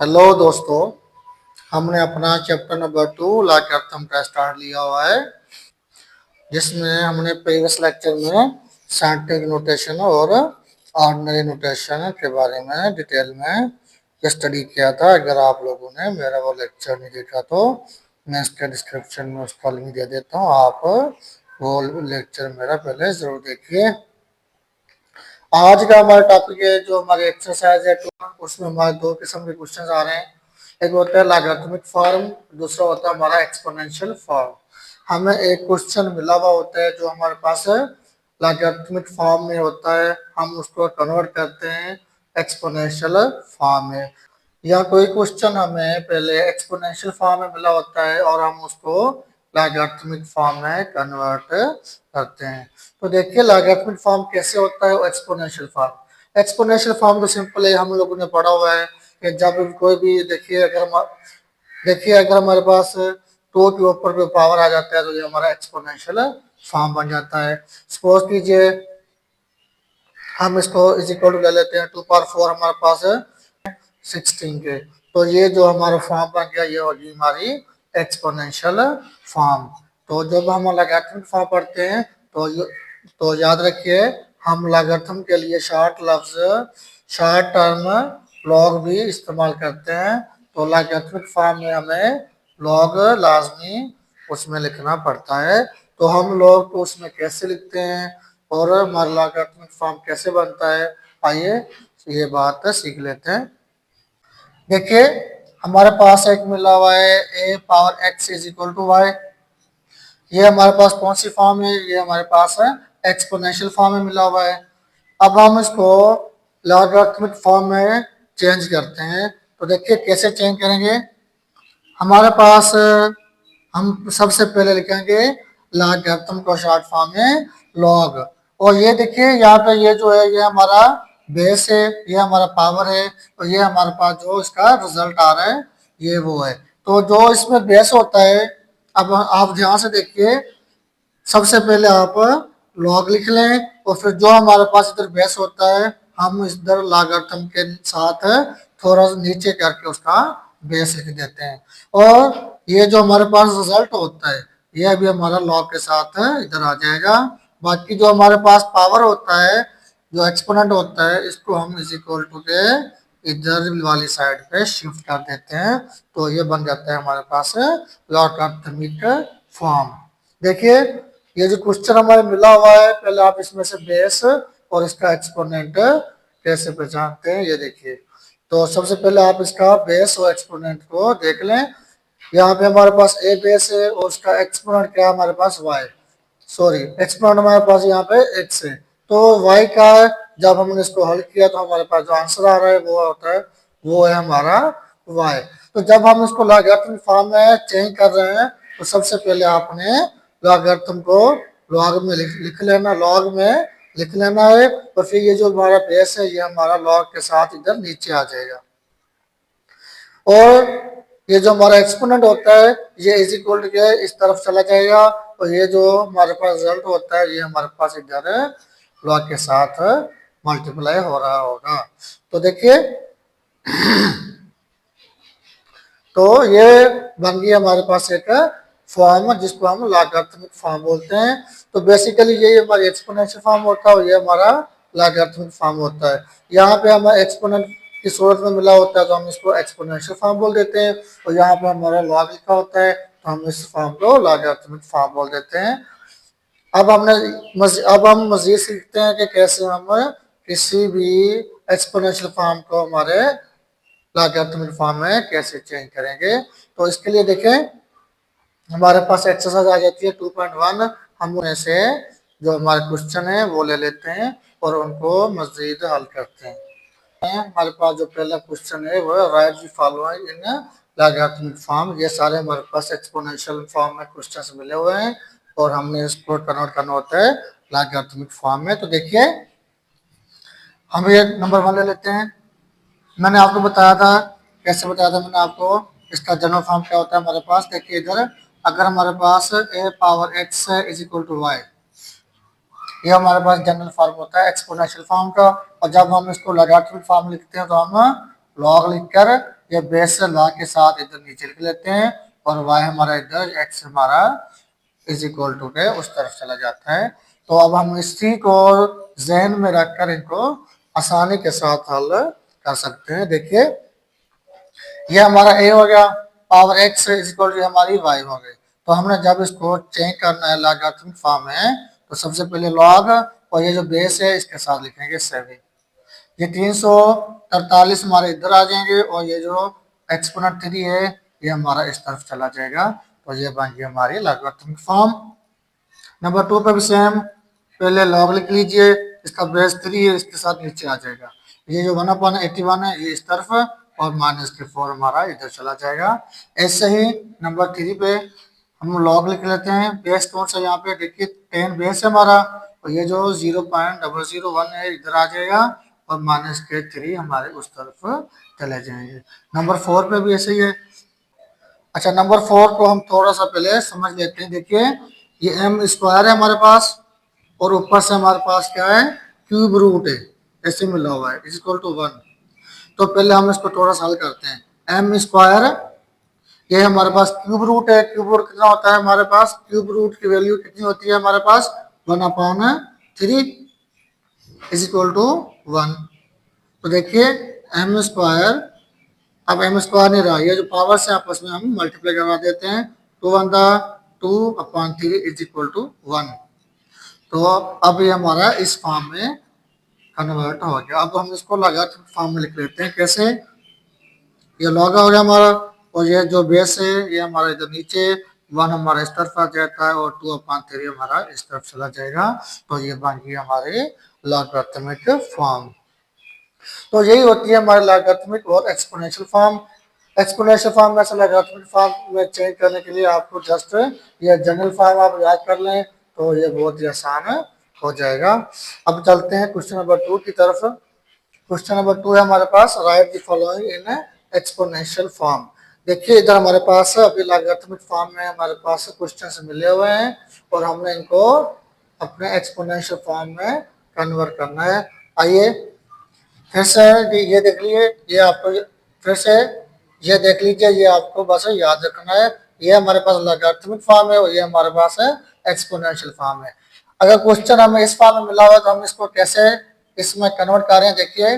Hello दोस्तों। हमने अपना चैप्टर नंबर 2 लॉगरिथम का स्टार्ट लिया हुआ है, जिसमें हमने प्रीवियस लेक्चर में साइंटिफिक नोटेशन और ऑर्डिनरी नोटेशन के बारे में डिटेल में स्टडी किया था। अगर आप लोगों ने मेरा वो लेक्चर नहीं देखा तो मैं इसके डिस्क्रिप्शन में उसका लिंक दे देता हूँ, आप वो लेक्चर मेरा पहले ज़रूर देखिए। आज का हमारा टॉपिक है जो हमारी एक्सरसाइज है, उसमें हमारे दो किस्म के क्वेश्चंस आ रहे हैं। एक होता है लॉगरिथमिक फॉर्म, दूसरा होता है हमारा एक्सपोनेंशियल फॉर्म। हमें एक क्वेश्चन मिला हुआ होता है जो हमारे पास है लॉगरिथमिक फॉर्म में होता है, हम उसको कन्वर्ट करते हैं एक्सपोनेंशियल फॉर्म में। या कोई क्वेश्चन हमें पहले एक्सपोनेंशियल फॉर्म में मिला होता है और हम उसको लॉगरिथमिक फॉर्म में कन्वर्ट करते हैं। तो देखिए लॉगरिथमिक फॉर्म कैसे होता है और एक्सपोनेंशियल फॉर्म। एक्सपोनेंशियल फॉर्म तो सिंपल है, हम लोगों ने पढ़ा हुआ है कि जब कोई भी देखिए अगर हमारे पास टू के ऊपर कोई पावर आ जाता है तो ये हमारा एक्सपोनेंशियल फॉर्म बन जाता है। सपोज कीजिए हम इसको इज इक्वल टू ले लेते हैं 2 पावर 4 हमारे पास है 16 के, तो ये जो हमारा फॉर्म बन गया ये होगी हमारी एक्सपोनेंशियल फॉर्म। तो जब हम लॉगरिथमिक फॉर्म पढ़ते हैं तो याद रखिए हम लॉगरिथम के लिए शॉर्ट टर्म लॉग भी इस्तेमाल करते हैं। तो लॉगरिथमिक फॉर्म में हमें लॉग लाजमी उसमें लिखना पड़ता है। तो हम लॉग को उसमें कैसे लिखते हैं और हमारा लॉगरिथमिक फॉर्म कैसे बनता है, आइए ये बात सीख लेते हैं। देखिए हमारे पास एक मिला हुआ है A power X is equal to Y. ये हमारे पास कौन सी फॉर्म है, ये हमारे पास है एक्सपोनेंशियल फॉर्म में मिला हुआ है। अब हम इसको लॉगरिथमिक फॉर्म में चेंज करते हैं। तो देखिए कैसे चेंज करेंगे। हमारे पास हम सबसे पहले लिखेंगे लॉगरिथम को शॉर्ट फॉर्म में लॉग। और ये देखिए यहाँ पे ये जो है ये हमारा बेस है, ये हमारा पावर है, और ये हमारे पास जो इसका रिजल्ट आ रहा है ये वो है। तो जो इसमें बेस होता है, अब आप ध्यान से देखिए, सबसे पहले आप लॉग लिख लें और फिर जो हमारे पास इधर बेस होता है हम इधर लॉगरिथम के साथ थोड़ा सा नीचे करके उसका बेस लिख देते हैं। और ये जो हमारे पास रिजल्ट होता है ये भी हमारा लॉग के साथ इधर आ जाएगा। बाकी जो हमारे पास पावर होता है, जो एक्सपोनेंट होता है, इसको हम इज इक्वल टू के इधर वाली साइड पे शिफ्ट कर देते हैं। तो ये बन जाता है हमारे पास लॉगरिथमिक फॉर्म। देखिए ये जो क्वेश्चन हमारे मिला हुआ है, पहले आप इसमें से बेस और इसका एक्सपोनेंट कैसे पहचानते हैं ये देखिए। तो सबसे पहले आप इसका बेस और एक्सपोनेंट को देख लें। यहाँ पे हमारे पास ए बेस है और उसका एक्सपोनेंट क्या है हमारे पास वाई, सॉरी एक्सपोनेंट हमारे पास यहाँ पे एक्स है। तो वाई का जब हमने इसको हल किया तो हमारे पास जो आंसर आ रहा है वो होता है, वो है हमारा वाई। तो जब हम इसको लॉगरिथमिक फॉर्म में चेंज कर रहे हैं तो सबसे पहले आपने लॉगरिथम को लॉग में लिख लेना, लॉग में लिख लेना है। तो फिर ये जो हमारा बेस है ये हमारा लॉग के साथ इधर नीचे आ जाएगा। और ये जो हमारा एक्सपोनेंट होता है ये इज इक्वल के इस तरफ चला जाएगा और ये जो हमारे पास रिजल्ट होता है ये हमारे पास इधर लॉग के साथ मल्टीप्लाई हो रहा होगा। तो देखिए तो ये बन गई हमारे पास एक फॉर्म जिसको हम लॉगरिथमिक फॉर्म बोलते हैं। तो बेसिकली ये हमारी एक्सपोनेंशियल फॉर्म होता है और ये हमारा लॉगरिथमिक फॉर्म होता है। यहाँ पे हमें एक्सपोनेंट की सूरत में मिला होता है तो हम इसको एक्सपोनेंशियल फॉर्म बोल देते हैं, और यहाँ पे हमारा लॉग लिखा होता है तो हम इस फॉर्म को लॉगरिथमिक फॉर्म बोल देते हैं। अब हम मजीद सीखते हैं कि कैसे हम किसी भी एक्सपोनेंशियल फॉर्म को हमारे लॉगरिथमिक फॉर्म में कैसे चेंज करेंगे। तो इसके लिए देखें हमारे पास एक्सरसाइज आ जाती है 2.1। हम उनमें से जो हमारे क्वेश्चन है वो ले लेते हैं और उनको मजीद हल करते हैं। हमारे पास जो पहला क्वेश्चन है वो right the following in logarithmic form. ये सारे हमारे पास एक्सपोनेंशियल फॉर्म में क्वेश्चंस मिले हुए हैं और हमने इसको कन्वर्ट करना होता है लॉगरिथमिक फॉर्म में। तो देखिए हम ये नंबर 1 ले लेते हैं। मैंने आपको बताया था, कैसे बताया था मैंने आपको, इसका जनरल फॉर्म क्या होता है हमारे पास। देखिए इधर अगर हमारे पास ए पावर एक्स है इज इक्वल टू वाई, ये हमारे पास जनरल फॉर्म होता है एक्सपोनेंशियल फॉर्म का। और जब हम इसको लॉगरिथमिक फॉर्म लिखते हैं तो हम लॉग लिखकर ये बेस से ला के साथ इधर नीचे लिख लेते हैं और y हमारा इधर x हमारा इज इक्वल टू के उस तरफ चला जाता है। तो अब हम इसी को जहन में रखकर इनको आसानी के साथ हल कर सकते हैं। देखिए ये हमारा a हो गया, power x is equal to हमारी y हो गई। तो हमने जब इसको चेंज करना है लॉगरिथमिक फॉर्म में, तो सबसे पहले लॉग और ये जो बेस है इसके साथ लिखेंगे 7। ये 343 हमारे इधर आ जाएंगे और ये जो एक्सपोनेंट 3 है ये हमारा इस तरफ चला जाएगा। तो ये बन गई हमारी लॉगरिथमिक फॉर्म। नंबर 2 पे भी सेम, पहले लॉग लिख लीजिए, इसका बेस 3 है, इसके साथ नीचे आ जाएगा। ये जो 1/81 है ये इस तरफ और -4 हमारा इधर चला जाएगा। ऐसे ही नंबर 3 पे हम लॉग लिख लेते हैं, बेस कौन सा यहाँ पे देखिए 10 बेस है हमारा, और ये जो 0.001 है इधर आ जाएगा और -3 हमारे उस तरफ चले जाएंगे। नंबर 4 पे भी ऐसे ही है। अच्छा नंबर 4 को हम थोड़ा सा पहले समझ लेते हैं। देखिए ये m स्क्वायर है हमारे पास और ऊपर से हमारे पास क्या है, क्यूब रूट है, ऐसे मिला हुआ है इज इक्वल टू 1। तो पहले हम इसको थोड़ा सा हल करते हैं। m स्क्वायर ये हमारे पास क्यूब रूट है, क्यूब रूट कितना होता है हमारे पास, क्यूब रूट की वैल्यू कितनी होती है हमारे पास 1/3 इज इक्वल टू 1। तो देखिए m स्क्वायर, अब एम स्क्वायर नहीं रहा, ये जो पावर से आपस में हम मल्टीप्लाई करवा देते हैं, 2/2/3 इज इक्वल टू 1। तो अब ये हमारा इस फॉर्म में कन्वर्ट हो गया। अब हम इसको लॉगरिथमिक फॉर्म में लिख लेते हैं। कैसे, ये लॉग हो गया हमारा और ये जो बेस है ये हमारा इधर नीचे, 1 हमारा इस तरफ आ जाता है और 2/3 हमारा इस तरफ चला जाएगा। तो ये बन गई हमारी लॉगरिथमिक फॉर्म। तो यही होती है हमारे लॉगरिथमिक और एक्सपोनेंशियल फॉर्म। एक्सपोनेंशियल फॉर्म में से लॉगरिथमिक फॉर्म में चेंज करने के लिए आपको जस्ट ये जनरल फॉर्म आप याद कर लें तो ये बहुत ही आसान हो जाएगा। अब चलते हैं क्वेश्चन नंबर 2 की तरफ। क्वेश्चन नंबर 2 है हमारे पास, right the following in exponential form. देखिए इधर हमारे पास अभी लॉगरिथमिक फॉर्म में हमारे पास क्वेश्चंस मिले हुए हैं और हमने इनको अपने एक्सपोनेंशियल फॉर्म में कन्वर्ट करना है। आइए फिर से ये देख लीजिए, ये आपको फिर से ये देख लीजिए, ये आपको बस याद रखना है। ये हमारे पास लॉगरिथमिक फॉर्म है और ये हमारे पास है एक्सपोनेंशियल फॉर्म है। अगर क्वेश्चन हमें इस फॉर्म में मिला हुआ तो हम इसको कैसे इसमें कन्वर्ट कर रहे हैं। देखिए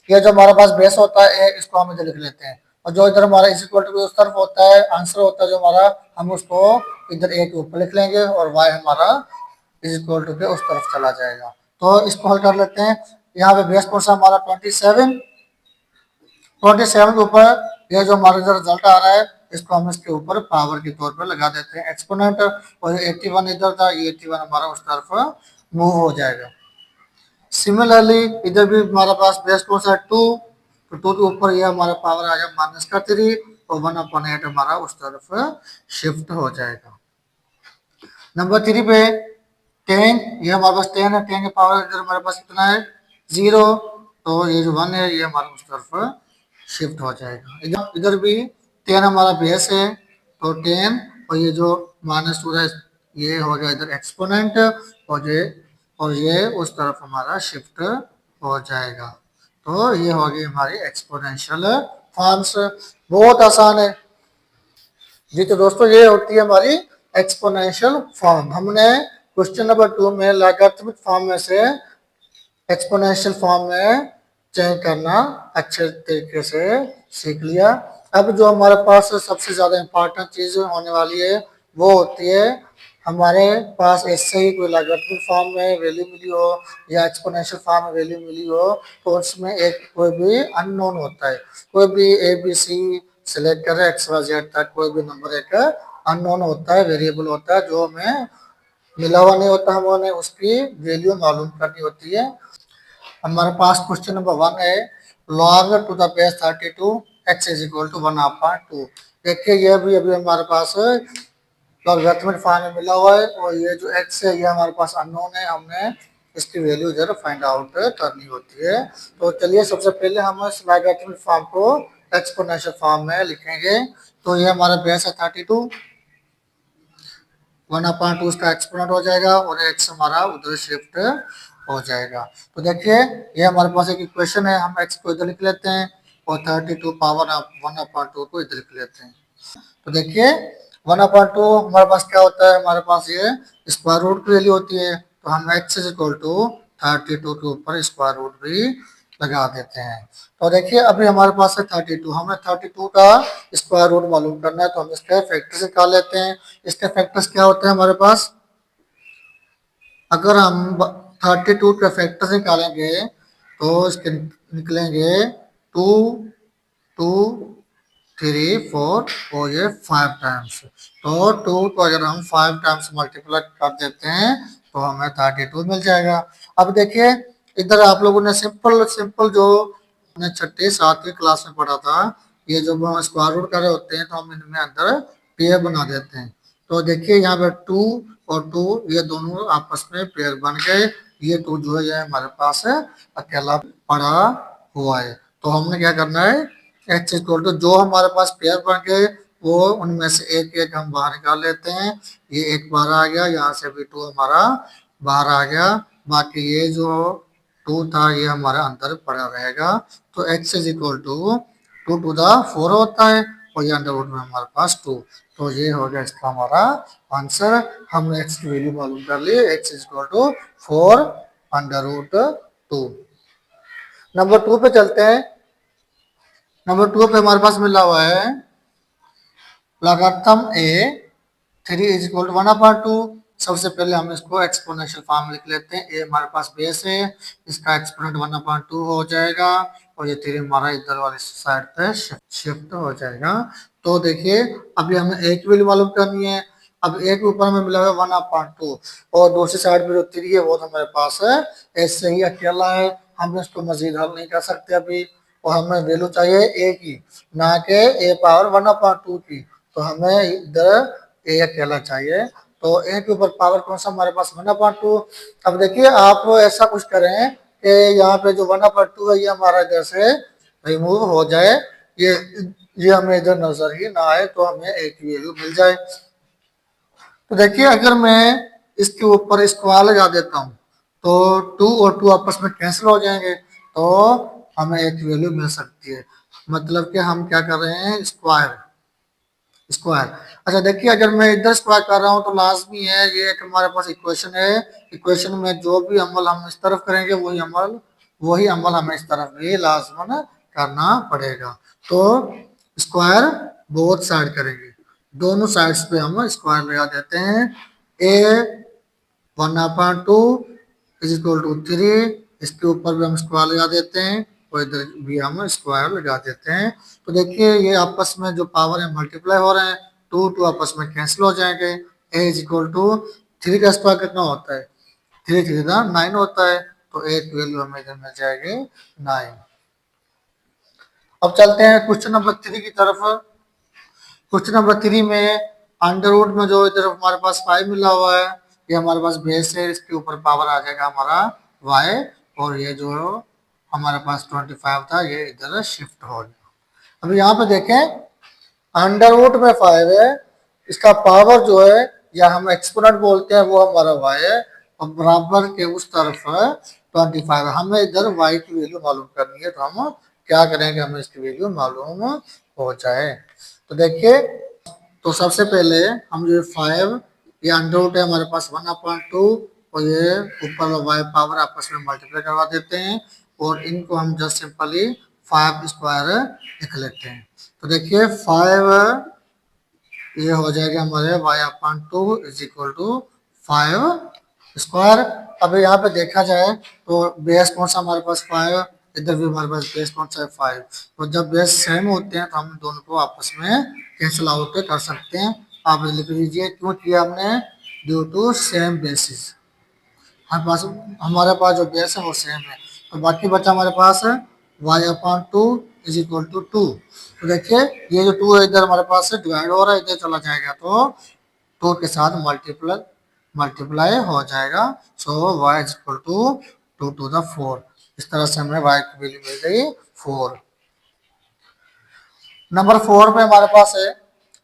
ये जो हमारे पास बेस होता है इसको हम इधर लिख लेते हैं और जो इधर हमारा इज इक्वल टू उस तरफ होता है, आंसर होता है जो हमारा, हम उसको इधर ए के ऊपर लिख लेंगे और वाई हमारा इज इक्वल टू के उस तरफ चला जाएगा। तो इसको हल कर लेते हैं। यहाँ पे बेस कौन सा हमारा 27 के ऊपर ये जो हमारा जो रिजल्ट आ रहा है इसको हम इसके ऊपर पावर के तौर पर लगा देते हैं एक्सपोनेंट, और 81 इधर था, ये 81 हमारा उस तरफ मूव हो जाएगा। सिमिलरली इधर भी हमारे पास बेस कौन सा 2, तो 2 के ऊपर ये हमारा पावर आ जाएगा -3 और 1/8 हमारा उस तरफ शिफ्ट हो जाएगा। नंबर 3 पे 10, ये हमारे पास 10 है, 10 के पावर इधर हमारे पास कितना है 0, तो ये जो 1 है ये हमारा उस तरफ शिफ्ट हो जाएगा। इधर इधर भी 10 हमारा बेस है तो 10 और ये जो -2 है ये हो गया इधर एक्सपोनेंट और ये उस तरफ हमारा शिफ्ट हो जाएगा। तो ये हो गई हमारी एक्सपोनेंशियल फॉर्म्स। बहुत आसान है जी। तो दोस्तों ये होती है हमारी एक्सपोनेंशियल फॉर्म। हमने क्वेश्चन नंबर 2 में लॉगरिथमिक फॉर्म में से एक्सपोनेंशियल फॉर्म में चेंज करना अच्छे तरीके से सीख लिया। अब जो हमारे पास सबसे ज़्यादा इम्पोर्टेंट चीज़ होने वाली है वो होती है, हमारे पास ऐसे ही कोई लॉगरिथमिक फॉर्म में वैल्यू मिली हो या एक्सपोनेंशियल फॉर्म में वैल्यू मिली हो तो उसमें एक कोई भी अननोन होता है। कोई भी ABC सिलेक्ट करें XYZ तक कोई भी नंबर एक अननोन होता है, वेरिएबल होता है जो हमें मिला हुआ नहीं होता, हमें उसकी वैल्यू मालूम करनी होती है। हमारे पास क्वेश्चन नंबर 1 है, log to the base 32 x is equal to 1/2। देखिए ये भी अभी हमारे पास लॉगरिथमिक फॉर्म में मिला हुआ है और ये जो x है ये हमारे पास अननोन है, हमने इसकी वैल्यू इधर फाइंड आउट करनी होती है। तो चलिए सबसे पहले हम इस लॉगरिथमिक फॉर्म को एक्सपोनेंशियल फॉर्म में लिखेंगे। तो ये हमारा बेस है 32, 1/2 उसका एक्सपोनेंट हो जाएगा और x हमारा उधर शिफ्ट हो जाएगा। तो देखिए ये हमारे पास एक इक्वेशन है, हम x को इधर लिख लेते हैं, और 32 पावर 1/2 को इधर लिख लेते हैं। तो देखिए 1/2 हमारे पास क्या होता है, हमारे पास ये स्क्वायर रूट की वैल्यू होती है, तो हम x इज इक्वल टू 32 के ऊपर स्क्वायर रूट भी लगा देते हैं। तो देखिए अभी हमारे पास है 32, हमें 32 का स्क्वायर रूट मालूम करना है, तो हम इसके फैक्टर्स निकाल लेते हैं। इसके फैक्टर्स क्या होते हैं हमारे पास, अगर हम 32 के फैक्टर्स निकालेंगे तो इसके निकलेंगे 2 2 3 4 और ये 5 टाइम्स। तो 2 को अगर हम 5 टाइम्स मल्टीप्लाई कर देते हैं तो हमें 32 मिल जाएगा। अब देखिए इधर आप लोगों ने सिंपल सिंपल जो हमने छठी सातवीं क्लास में पढ़ा था, ये जो स्क्वायर रूट कर रहे होते हैं तो हम इनमें अंदर पेयर बना देते हैं। तो देखिए यहाँ पे 2 और 2 ये दोनों आपस में पेयर बन गए। ये 2 जो है ये हमारे पास है अकेला पड़ा हुआ है। तो हमने क्या करना है, एक्स इक्वल टू जो हमारे पास पेयर बन गए वो उनमें से एक एक हम बाहर निकाल लेते हैं। ये एक बाहर आ गया, यहाँ से भी 2 हमारा बाहर आ गया, बाकी ये जो 2 था ये हमारा अंदर पड़ा रहेगा। तो x is equal to 2 to the 4 होता है और ये अंडर रूट में हमारे पास 2। तो ये हो गया इसका हमारा आंसर। हमने एक्स की वैल्यू मालूम कर ली, X is equal to 4 under root 2। Number 2 पे चलते हैं। नंबर 2 पे हमारे पास मिला हुआ है लगातार ए 3 इज इक्वल टू 1/2। सबसे पहले हम इसको एक्सपोनेंशियल फॉर्म लिख लेते हैं। ए हमारे पास बेस है, इसका एक्सपोनेंट 1/2 हो जाएगा और ये 3 हमारा इधर वाली साइड पे शिफ्ट हो जाएगा। तो देखिए अभी हमें ए की वैल्यू मालूम करनी है। अब ए के ऊपर हमें मिला हुआ 1/2 और दूसरी साइड में जो 3 है वो तो हमारे पास है ऐसे ही अकेला है, हम इसको मजीद हल नहीं कर सकते अभी। और हमें वैल्यू चाहिए ए की, ना कि ए पावर 1/2 की। तो हमें इधर ए अकेला चाहिए। तो ए के ऊपर पावर कौन सा हमारे पास 1/2। अब देखिए आप ऐसा कुछ करें कि यहाँ पे जो 1/2 है ये हमारा इधर से रिमूव हो जाए, ये हमें इधर नजर ही ना आए, तो हमें ए की वैल्यू मिल जाए। तो देखिए अगर मैं इसके ऊपर स्क्वायर लगा देता हूँ तो 2 और 2 आपस में कैंसिल हो जाएंगे, तो हमें एक वैल्यू मिल सकती है। मतलब कि हम क्या कर रहे हैं, स्क्वायर स्क्वायर। अच्छा देखिए अगर मैं इधर स्क्वायर कर रहा हूँ तो लाजमी है ये एक हमारे पास इक्वेशन है, इक्वेशन में जो भी अमल हम इस तरफ करेंगे वही अमल हमें इस तरफ भी लाजमन करना पड़ेगा। तो स्क्वायर बोथ साइड करेंगे, दोनों साइड्स पे हम स्क्वायर लगा देते हैं। ए 1/2 इज इक्वल टू 3, इसके ऊपर भी हम स्क्वायर लगा देते हैं और इधर भी हम स्क्वायर लगा देते हैं। तो देखिए ये आपस में जो पावर है मल्टीप्लाई हो रहे हैं, 2 2 आपस में कैंसिल हो जाएंगे। ए इज इक्वल टू 3 का स्क्वायर कितना होता है, 3 3 9 होता है, तो ए की वैल्यू हमें इधर मिल जाएगी 9। अब चलते हैं क्वेश्चन नंबर 3 की तरफ। क्वेश्चन नंबर 3 में अंडर रूट में जो इधर हमारे पास 5 मिला हुआ है, ये हमारे पास बेस है, इसके ऊपर पावर आ जाएगा हमारा y, और ये जो हमारे पास 25 था ये इधर शिफ्ट हो गया। अभी यहाँ पे देखें अंडर रूट में 5 है, इसका पावर जो है या हम एक्सपोनेंट बोलते हैं वो हमारा y है, और बराबर के उस तरफ है 25। हमें इधर y की वैल्यू मालूम करनी है, तो हम क्या करेंगे, हमें इसकी वैल्यू मालूम हो जाए। तो देखिए तो सबसे पहले हम जो 5 ये अंडर रूट है हमारे पास 1/2 और ये ऊपर y पावर आपस में मल्टीप्लाई करवा देते हैं और इनको हम जस्ट सिंपली 5 स्क्वायर लिख लेते हैं। तो देखिए 5 ये हो जाएगा हमारे y/2 is equal to 5 square. अब यहाँ पे देखा जाए तो बेस कौन सा हमारे पास 5, इधर भी हमारे पास बेस कौन सा है 5। तो जब बेस सेम होते हैं तो हम दोनों को आपस में कैंसिल आउट कर सकते हैं। आप लिख लीजिए क्यों किया हमने, ड्यू टू सेम बेसिस, हमारे पास जो बेस है वो सेम है। तो बाकी बचा हमारे पास है y/2 इज इक्वल टू 2। तो देखिए ये जो 2 है इधर हमारे पास से डिवाइड हो रहा है, इधर चला जाएगा तो 2 के साथ मल्टीप्लाई मल्टीप्लाई हो जाएगा। So y is equal to 2 to the 4। इस तरह से हमें y की वैल्यू मिल गई 4। नंबर 4 पे हमारे पास है,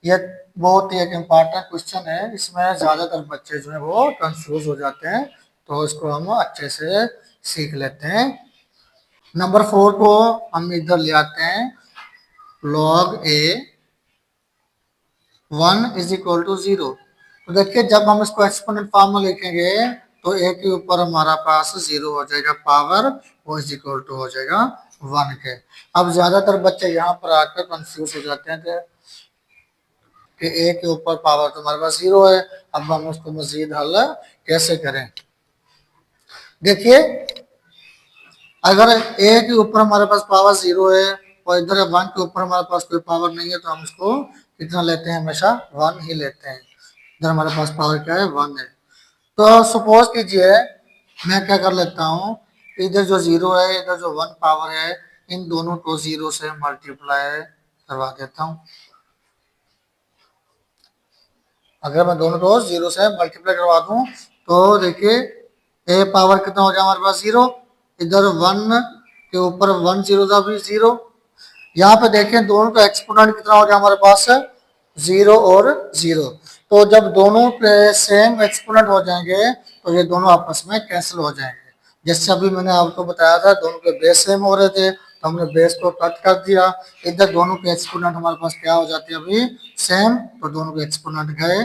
ये बहुत ही एक इम्पॉर्टेंट क्वेश्चन है, इसमें ज्यादातर बच्चे जो है वो कंफ्यूज हो जाते हैं, तो इसको हम अच्छे से सीख लेते हैं। नंबर 4 को हम इधर ले आते हैं, log a 1 is equal to 0। तो देखिए जब हम इसको एक्सपोनेंट फॉर्म में लिखेंगे तो a के ऊपर हमारा पास 0 हो जाएगा, पावर वो इज इक्वल टू हो जाएगा 1 के। अब ज्यादातर बच्चे यहाँ पर आकर कंफ्यूज हो जाते हैं कि a के ऊपर पावर तो हमारे पास 0 है, अब हम उसको मजीद हल कैसे करें। देखिए अगर a के ऊपर हमारे पास पावर 0 है और इधर 1 के ऊपर हमारे पास कोई पावर नहीं है तो हम इसको कितना लेते हैं, हमेशा 1 ही लेते हैं। इधर हमारे पास पावर क्या है, 1 है। तो सपोज कीजिए मैं क्या कर लेता हूँ, इधर जो 0 है इधर जो 1 पावर है, इन दोनों को 0 से मल्टीप्लाई करवा देता हूँ। अगर मैं दोनों को 0 से मल्टीप्लाई करवा दूं तो देखिए a पावर कितना हो जाए हमारे पास 0, इधर 1 के ऊपर 1 0 का भी 0, यहाँ पे देखें दोनों का एक्सपोनेंट कितना हो जाए हमारे पास 0 और 0। तो जब दोनों के सेम एक्सपोनेंट हो जाएंगे तो ये दोनों आपस में कैंसिल हो जाएंगे। जैसे अभी मैंने आपको बताया था दोनों के बेस सेम हो रहे थे तो हमने बेस को कट कर दिया, इधर दोनों के एक्सपोनेंट हमारे पास क्या हो जाते हैं अभी सेम, तो दोनों के एक्सपोनेंट गए।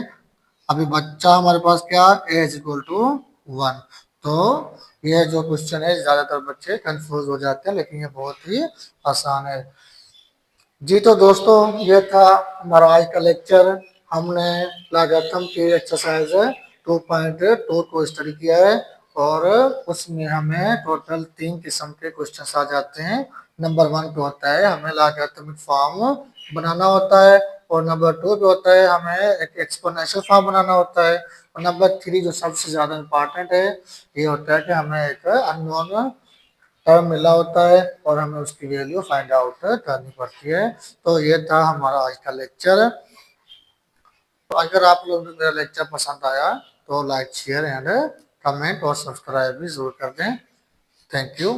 अभी बच्चा हमारे पास क्या, a इज इक्वल टू 1। तो ये जो क्वेश्चन है ज्यादातर बच्चे कंफ्यूज हो जाते हैं, लेकिन ये बहुत ही आसान है। जी तो दोस्तों ये था हमारा आज का लेक्चर। हमने लॉगरिथम की एक्सरसाइज 2.2 को स्टडी किया है और उसमें हमें टोटल 3 किस्म के क्वेश्चंस आ जाते हैं। नंबर 1 पे होता है हमें लॉगरिथमिक फॉर्म बनाना होता है, और नंबर 2 पे होता है हमें एक एक्सपोनेंशियल फॉर्म बनाना होता है, और नंबर 3 जो सबसे ज्यादा इम्पोर्टेंट है ये होता है कि हमें एक अननोन टर्म मिला होता है और हमें उसकी वैल्यू फाइंड आउट करनी पड़ती है। तो ये था हमारा आज का लेक्चर। तो अगर आप लोगों को मेरा लेक्चर पसंद आया तो लाइक शेयर एंड कमेंट और सब्सक्राइब भी जरूर कर दें। Thank you.